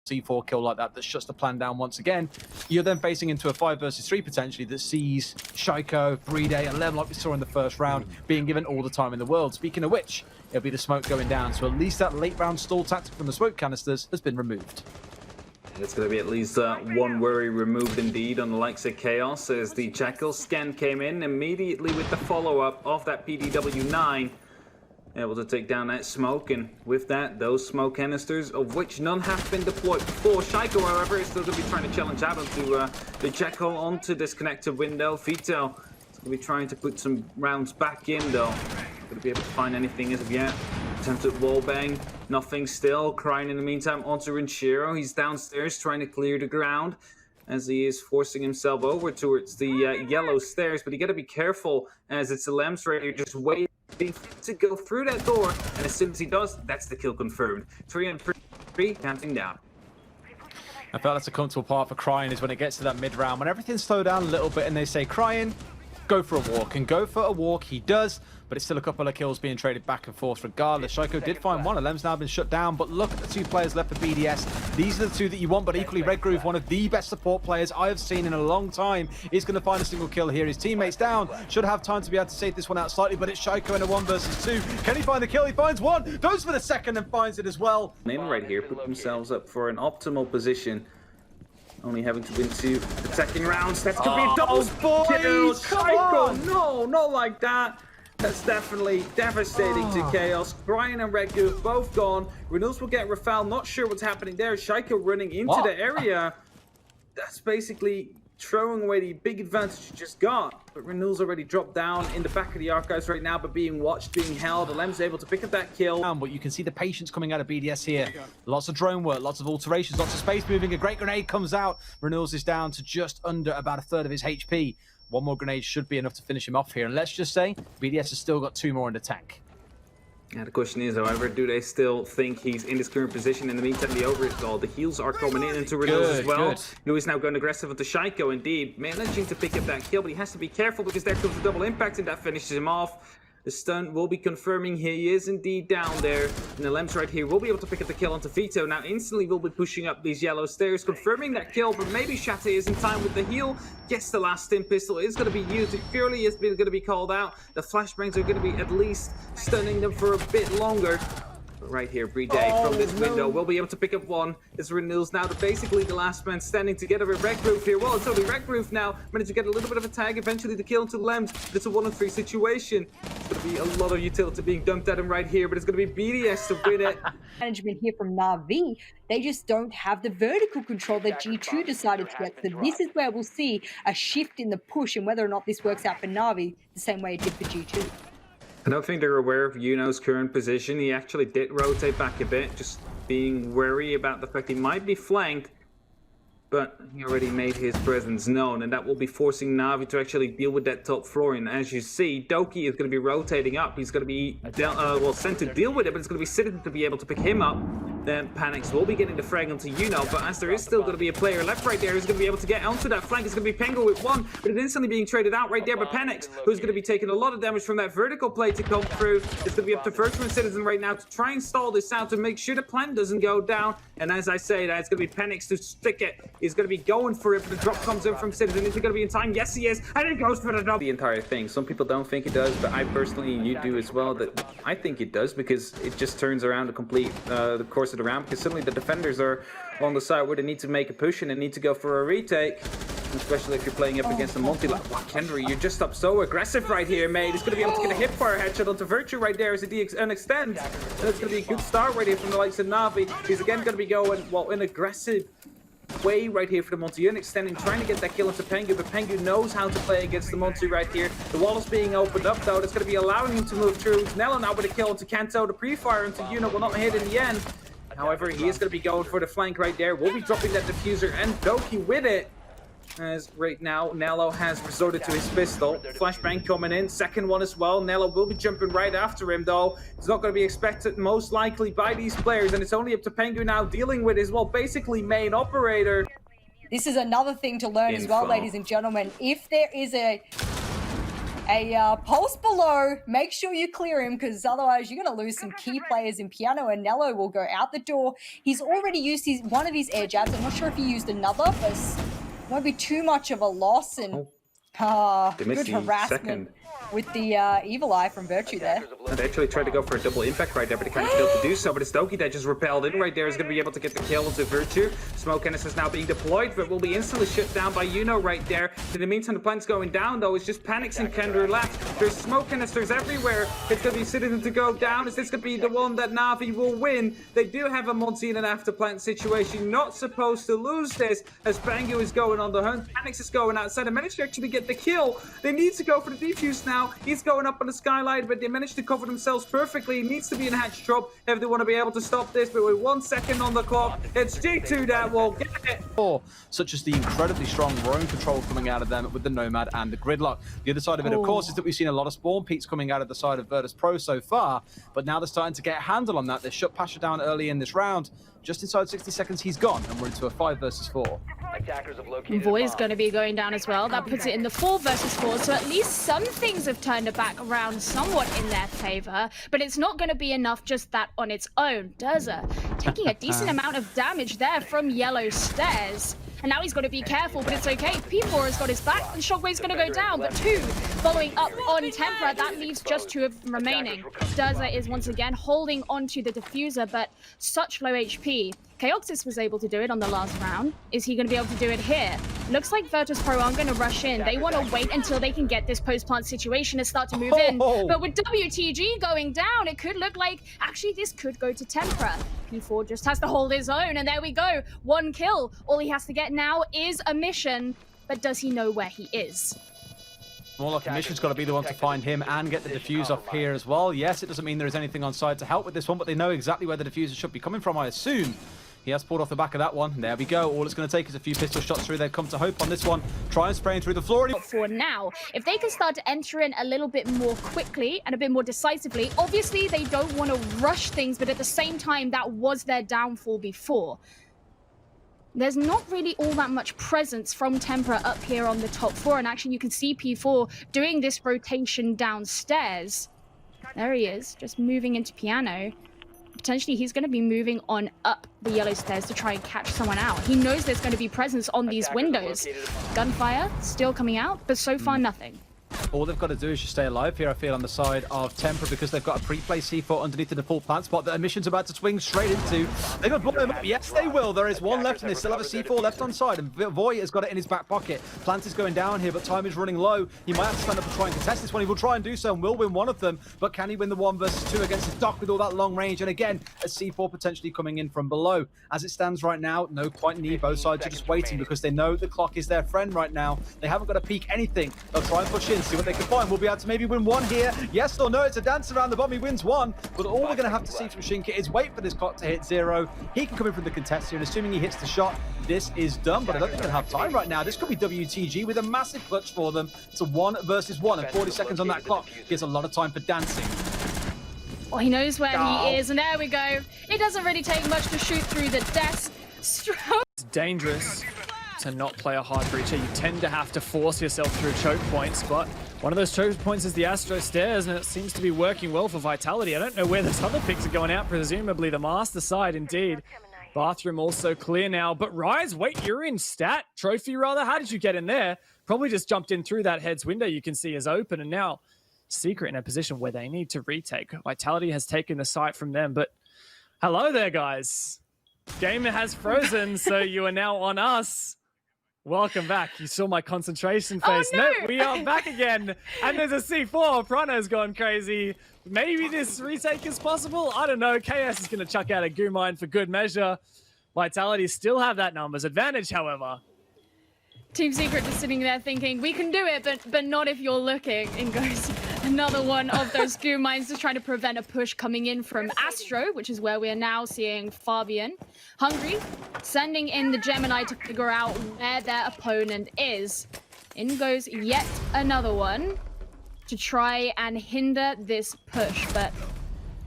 C4 kill like that shuts the plan down once again, you're then facing into a 5 versus 3 potentially that sees Shaiko, Bride, and Lem, like we saw in the first round, being given all the time in the world. Speaking of which, it'll be the smoke going down, so at least that late round stall tactic from the smoke canisters has been removed. It's going to be at least one worry removed indeed on the likes of Chaos, as the Jackal scan came in immediately with the follow-up of that PDW-9. Able to take down that smoke, and with that, those smoke canisters, of which none have been deployed before. Shaiko, however, is still going to be trying to challenge out onto the Jackal onto this connected window. Fito is going to be trying to put some rounds back in, though. Not going to be able to find anything as of yet. Attempted wallbang, nothing still. Crying in the meantime onto Rinshiro. He's downstairs trying to clear the ground as he is forcing himself over towards the yellow stairs. But you got to be careful, as it's a Lems right here just waiting to go through that door, and as soon as he does, that's the kill confirmed. 3 and 3, counting down. I felt that's a comfortable part for Crying is when it gets to that mid round, when everything's slowed down a little bit and they say, Crying, go for a walk. And go for a walk, he does, but it's still a couple of kills being traded back and forth regardless. Shaiko did find one, Alem's now been shut down, but look at the 2 players left for BDS. These are the 2 that you want, but equally Red Groove, one of the best support players I have seen in a long time, is going to find a single kill here. His teammates down, should have time to be able to save this one out slightly, but it's Shaiko in a 1 versus 2. Can he find the kill? He finds one, goes for the second and finds it as well. In right here, put themselves up for an optimal position. Only having to win 2 attacking rounds. That's going to be a double kill. Shaiko, no, not like that. That's definitely devastating to Chaos. Brian and Red Groove both gone. Renils will get Rafale. Not sure what's happening there. Shaiko running into the area. That's basically throwing away the big advantage you just got. But Renils already dropped down in the back of the archives right now, but being watched, being held. Alem's able to pick up that kill. But you can see the patience coming out of BDS here. Lots of drone work, lots of alterations, lots of space moving. A great grenade comes out. Renils is down to just under about 1/3 of his HP. One more grenade should be enough to finish him off here. And let's just say, BDS has still got 2 more in the tank. Yeah, the question is, however, do they still think he's in this current position? In the meantime, the heals are coming in into Renils as well. Who is now going aggressive onto Shaiko, indeed. Managing to pick up that kill, but he has to be careful because there comes a double impact and that finishes him off. The stun will be confirming he is indeed down there. And the Lems right here will be able to pick up the kill onto Fito. Now instantly will be pushing up these yellow stairs, confirming that kill, but maybe Shate is in time with the heal. Yes, the last stim pistol is going to be used. It purely is going to be called out. The flashbangs are going to be at least stunning them for a bit longer. But right here, Bride from this window will be able to pick up one. It's Renils now basically the last man standing together with Red Groove here. Well, it's only Red Groove now. Managed to get a little bit of a tag, eventually the kill into Lems. It's a 1-on-3 situation. It's going to be a lot of utility being dumped at him right here, but it's going to be BDS to win it. Management here from Na'Vi, they just don't have the vertical control that G2 decided to get. So this is where we'll see a shift in the push and whether or not this works out for Na'Vi the same way it did for G2. I don't think they're aware of Yuno's current position. He actually did rotate back a bit, just being wary about the fact he might be flanked. But he already made his presence known, and that will be forcing Na'Vi to actually deal with that top floor. And as you see, Doki is going to be rotating up. He's going to be sent to deal with it, but it's going to be Citizen to be able to pick him up. Then Panics will be getting the frag onto Yuno, but as there is still going to be a player left right there who's going to be able to get onto that flank. It's going to be Pengo with 1, but it's instantly being traded out right there by Panics, who's going to be taking a lot of damage from that vertical play to come through. It's going to be up to Virtual Citizen right now to try and stall this out to make sure the plan doesn't go down. And as I say that, it's going to be Panics to stick it. He's going to be going for it, but the drop comes in from Citizen. Is he going to be in time? Yes, he is, and it goes for the drop. The entire thing. Some people don't think it does, but I personally, and you do as well, that I think it does, because it just turns around the complete the course of the round, because suddenly the defenders are on the side where they need to make a push and they need to go for a retake, especially if you're playing up against a multi like Henry. You're just up so aggressive right here, mate. He's going to be able to get a hipfire headshot onto Virtue right there as a DX and extend. And it's going to be a good start right here from the likes of Na'Vi. He's again going to be going, well, in aggressive way right here for the multi unit, extending, trying to get that kill into Pengu, but Pengu knows how to play against the multi right here. The wall is being opened up though. That's going to be allowing him to move through. Nello now with a kill into Kanto. The pre-fire into Yuno will not hit in the end. However, he is going to be going for the flank right there. We'll be dropping that diffuser and Doki with it. As right now, Nello has resorted to his pistol. Flashbang coming in, second one as well. Nello will be jumping right after him though. It's not going to be expected most likely by these players, and it's only up to Pengu now dealing with his, well, basically main operator. This is another thing to learn as well, ladies and gentlemen. If there is a A pulse below. Make sure you clear him, because otherwise you're going to lose some key players in Piano, and Nello will go out the door. He's already used one of his air jabs. I'm not sure if he used another, but won't be too much of a loss. And good harassment with the Evil Eye from Virtue there. They actually tried to go for a double impact right there, but he kind of failed to do so. But it's Doki that just repelled in right there is going to be able to get the kill into Virtue. Smoke Cannon is now being deployed, but will be instantly shut down by Yuno right there. In the meantime, the plant's going down, though. It's just Panics and Kendra left. There's smoke canisters everywhere. It's going to be Citizen to go down. Is this going to be the one that Na'Vi will win? They do have a multi and an after plant situation. Not supposed to lose this, as Bangu is going on the hunt. Panics is going outside and managed to actually get the kill. They need to go for the defuse now. He's going up on the skylight, but they managed to cover themselves perfectly. It needs to be in a hatch drop if they want to be able to stop this, but with 1 second on the clock, it's G2 that will get it. Such as the incredibly strong roam control coming out of them with the Nomad and the Gridlock. The other side of it, of course, is that we've seen a lot of spawn peaks coming out of the side of Virtus Pro so far, but now they're starting to get a handle on that. They shut Pasha down early in this round. Just inside 60 seconds, he's gone, and we're into a 5 versus 4. Voi's going to be going down as well. That puts it in the 4 versus 4, so at least some things have turned it back around somewhat in their favor, but it's not going to be enough just that on its own. Durza taking a decent amount of damage there from Yellow Stairs. And now he's got to be careful, but it's okay. P4 has got his back, and Shockwave's going to go down. But 2 following up on Tempera. That leaves just 2 of them remaining. Durza is once again holding onto the diffuser, but such low HP. Chaoxis was able to do it on the last round. Is he going to be able to do it here? Looks like Virtus Pro aren't going to rush in. They want to wait until they can get this post-plant situation and start to move in. But with WTG going down, it could look like, actually, this could go to Tempera. P4 just has to hold his own, and there we go. 1 kill. All he has to get now is a mission, but does he know where he is? More like a mission's got to be the one to find him and get the defuse off here as well. Yes, it doesn't mean there is anything on side to help with this one, but they know exactly where the diffuser should be coming from, I assume. He has pulled off the back of that one. There we go. All it's going to take is a few pistol shots through. They've come to hope on this one. Try and spraying through the floor. For now, if they can start to enter in a little bit more quickly and a bit more decisively, obviously they don't want to rush things, but at the same time, that was their downfall before. There's not really all that much presence from Tempera up here on the top 4, and actually you can see P4 doing this rotation downstairs. There he is, just moving into Piano. Potentially he's going to be moving on up the yellow stairs to try and catch someone out. He knows there's going to be presence on these windows. Gunfire still coming out, but so far nothing. All they've got to do is just stay alive here, I feel, on the side of Tempera, because they've got a pre-placed C4 underneath the default plant spot that Emission's about to swing straight into. They're going to blow him up. Yes, they will. There is one left, and they still have a C4 left on side, and Voy has got it in his back pocket. Plant is going down here, but time is running low. He might have to stand up and try and contest this one. He will try and do so, and will win one of them, but can he win the 1 versus 2 against his Doc with all that long range? And again, a C4 potentially coming in from below. As it stands right now, no quite need. Both sides are just waiting because they know the clock is their friend right now. They haven't got to peek anything. They'll try and push in, see what they can find. We'll be able to maybe win 1 here. Yes or no, it's a dance around the bomb. He wins 1, but all we're going to have to see from Shinka is wait for this clock to hit 0. He can come in from the contest here, and assuming he hits the shot, this is done, but I don't think they'll have time right now. This could be WTG with a massive clutch for them. It's a 1 versus 1, and 40 seconds on that clock gives a lot of time for dancing. Well, he knows where he is, and there we go. It doesn't really take much to shoot through the desk. It's dangerous to not play a hard breacher. You tend to have to force yourself through choke points, but one of those choke points is the Astro Stairs, and it seems to be working well for Vitality. I don't know where those other picks are going out, presumably the master side indeed. Bathroom also clear now, but Rise, wait, you're in stat trophy rather? How did you get in there? Probably just jumped in through that heads window you can see is open, and now Secret in a position where they need to retake. Vitality has taken the site from them, but hello there, guys. Game has frozen, so you are now on us. Welcome back. You saw my concentration face. Oh, no. No, we are back again. And there's a C4. Prano's gone crazy. Maybe this retake is possible. I don't know. KS is going to chuck out a goo mine for good measure. Vitality still have that numbers advantage, however. Team Secret just sitting there thinking, we can do it, but not if you're looking. And goes another one of those goo mines to try to prevent a push coming in from Astro, which is where we are now seeing Fabian. Hungry, sending in the Gemini to figure out where their opponent is. In goes yet another one to try and hinder this push, but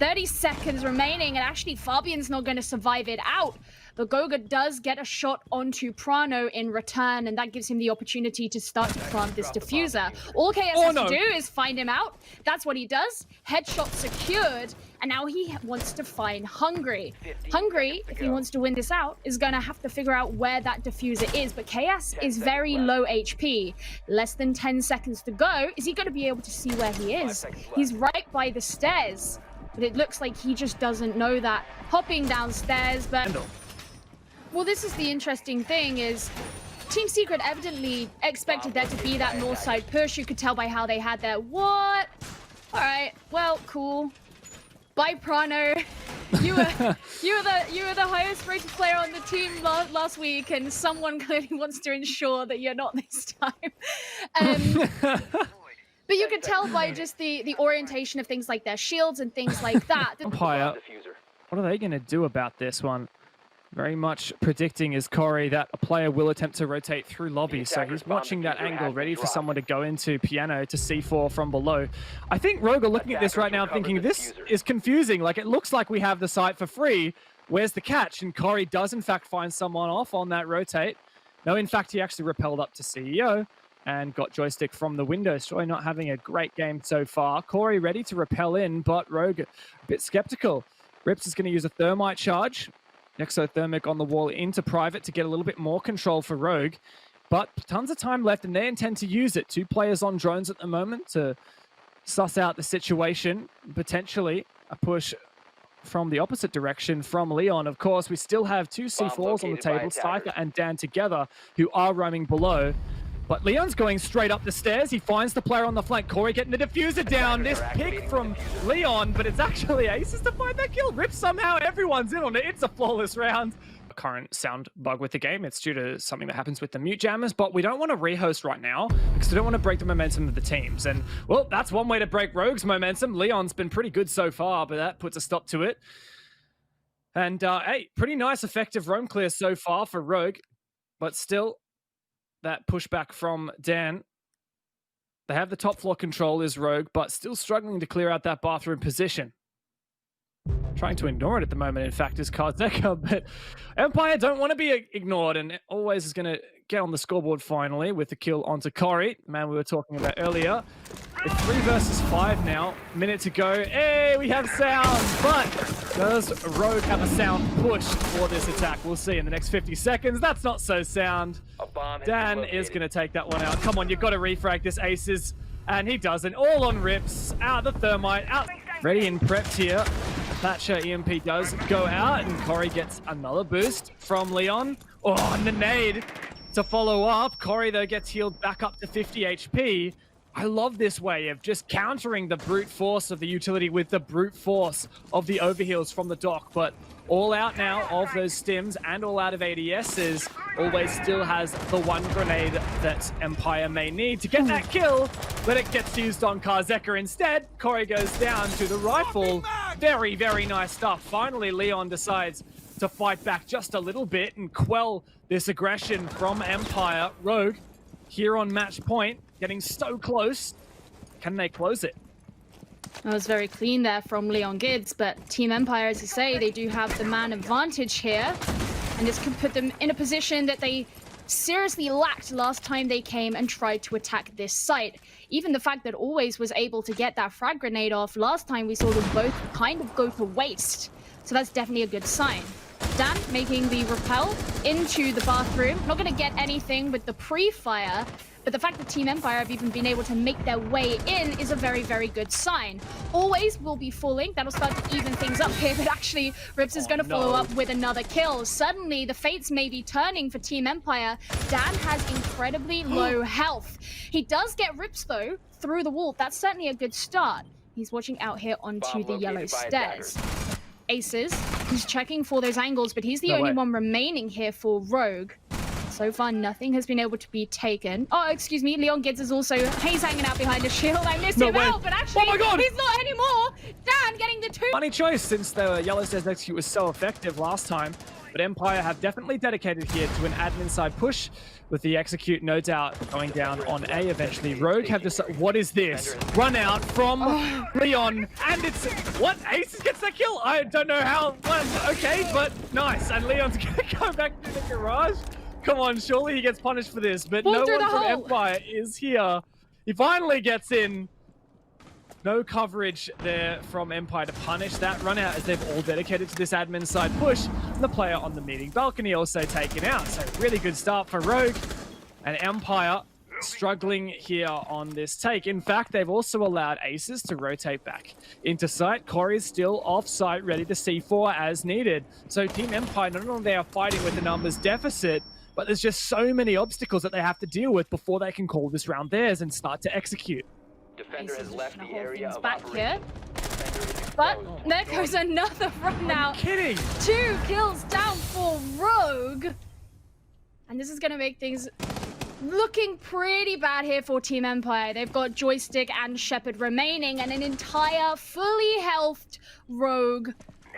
30 seconds remaining, and actually Fabian's not going to survive it out. But Goga does get a shot onto Prano in return, and that gives him the opportunity to start to plant this diffuser. All KS has to do is find him out. That's what he does. Headshot secured, and now he wants to find Hungry. Hungry, if he wants to win this out, is going to have to figure out where that diffuser is. But KS is very low HP. Less than 10 seconds to go. Is he going to be able to see where he is? He's right by the stairs, but it looks like he just doesn't know that. Hopping downstairs, but... Well, this is the interesting thing is Team Secret evidently expected there to be that north side push. You could tell by how they had their what? All right, well, cool. Bye, Prano. You were the highest rated player on the team last week, and someone clearly wants to ensure that you're not this time. But you could tell by just the orientation of things like their shields and things like that. Empire, what are they going to do about this one? Very much predicting is Corey that a player will attempt to rotate through lobby. So he's watching that angle, ready for someone to go into piano to C4 from below. I think Rogue are looking at this right now thinking this is confusing. Like, it looks like we have the site for free. Where's the catch? And Corey does in fact find someone off on that rotate. No, in fact, he actually repelled up to CEO and got joystick from the window. Stroy not having a great game so far. Corey ready to repel in, but Rogue a bit skeptical. Rips is going to use a thermite charge. Exothermic on the wall into private to get a little bit more control for Rogue. But tons of time left, and they intend to use it. 2 players on drones at the moment to suss out the situation. Potentially a push from the opposite direction from Leon. Of course, we still have 2 C4s on the table, Cypher and Dan together, who are roaming below. But Leon's going straight up the stairs. He finds the player on the flank. Corey getting the diffuser down. This pick from Leon, but it's actually Aces to find that kill. Rip somehow. Everyone's in on it. It's a flawless round. A current sound bug with the game. It's due to something that happens with the mute jammers, but we don't want to rehost right now because we don't want to break the momentum of the teams. And, well, that's one way to break Rogue's momentum. Leon's been pretty good so far, but that puts a stop to it. And, hey, pretty nice effective roam clear so far for Rogue, but still... that pushback from Dan. They have the top floor control is Rogue, but still struggling to clear out that bathroom position. Trying to ignore it at the moment, in fact, is Karzeka, but Empire don't want to be ignored, and always is going to get on the scoreboard finally with the kill onto Corey, the man we were talking about earlier. It's 3 versus 5 now. Minute to go. Hey, we have sound, but does Rogue have a sound push for this attack? We'll see in the next 50 seconds. That's not so sound. Dan is going to take that one out. Come on, you've got to refrag this, Aces. And he doesn't. All on Rips. Out the thermite. Out. Ready and prepped here. Thatcher EMP does go out, and Corey gets another boost from Leon. Oh, and the nade to follow up. Corey, though, gets healed back up to 50 HP. I love this way of just countering the brute force of the utility with the brute force of the overheals from the dock. But all out now of those stims and all out of ADSs, always still has the one grenade that Empire may need to get that kill, but it gets used on Karzeka instead. Corey goes down to the rifle. Very, very nice stuff. Finally, Leon decides to fight back just a little bit and quell this aggression from Empire. Rogue here on match point, getting so close. Can they close it? That was very clean there from Leon Gids, but Team Empire, as you say, they do have the man advantage here. And this could put them in a position that they seriously lacked last time they came and tried to attack this site. Even the fact that Always was able to get that frag grenade off last time, we saw them both kind of go to waste. So that's definitely a good sign. Dan making the rappel into the bathroom. Not going to get anything with the pre-fire, but the fact that Team Empire have even been able to make their way in is a very, very good sign. Always will be falling. That'll start to even things up here, but actually Rips is going to follow up with another kill. Suddenly, the fates may be turning for Team Empire. Dan has incredibly low health. He does get Rips, though, through the wall. That's certainly a good start. He's watching out here onto the yellow stairs. Aces, he's checking for those angles, but he's the only one remaining here for Rogue. So far, nothing has been able to be taken. Oh, excuse me, Leon Gids is also, he's hanging out behind a shield. I missed him out, but actually, he's not anymore. Dan getting the 2. Funny choice, since the yellow stairs execute was so effective last time. But Empire have definitely dedicated here to an admin side push, with the execute no doubt going down on A eventually. Rogue have decided, what is this? Run out from Leon, and it's, what? Ace gets that kill? I don't know how, okay, but nice. And Leon's gonna go back to the garage. Come on, surely he gets punished for this, but no one from Empire is here. He finally gets in. No coverage there from Empire to punish that run out, as they've all dedicated to this admin side push. And the player on the meeting balcony also taken out. So really good start for Rogue. And Empire struggling here on this take. In fact, they've also allowed Aces to rotate back into site. Corey's still off site, ready to C4 as needed. So Team Empire, not only they are fighting with the numbers deficit, but there's just so many obstacles that they have to deal with before they can call this round theirs and start to execute. Defender has left the area of back here. operation. But there goes another run out. Kidding. 2 kills down for Rogue. And this is going to make things looking pretty bad here for Team Empire. They've got Joystick and Shepard remaining, and an entire fully healthed Rogue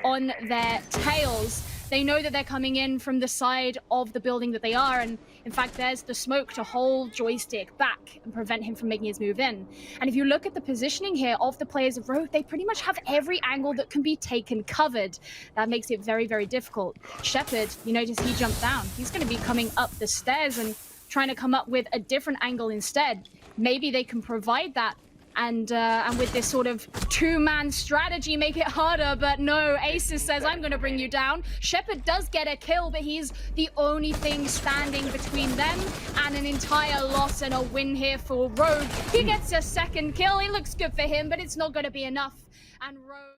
on their tails. They know that they're coming in from the side of the building that they are, and in fact there's the smoke to hold Joystick back and prevent him from making his move in. And if you look at the positioning here of the players of Rogue, they pretty much have every angle that can be taken covered. That makes it very, very difficult. Shepard, you notice he jumped down. He's going to be coming up the stairs and trying to come up with a different angle instead. Maybe they can provide that. And with this sort of two-man strategy, make it harder, but no, Aces says, I'm gonna bring you down. Shepard does get a kill, but he's the only thing standing between them and an entire loss and a win here for Rogue. He gets a second kill, it looks good for him, but it's not gonna be enough. And Rogue...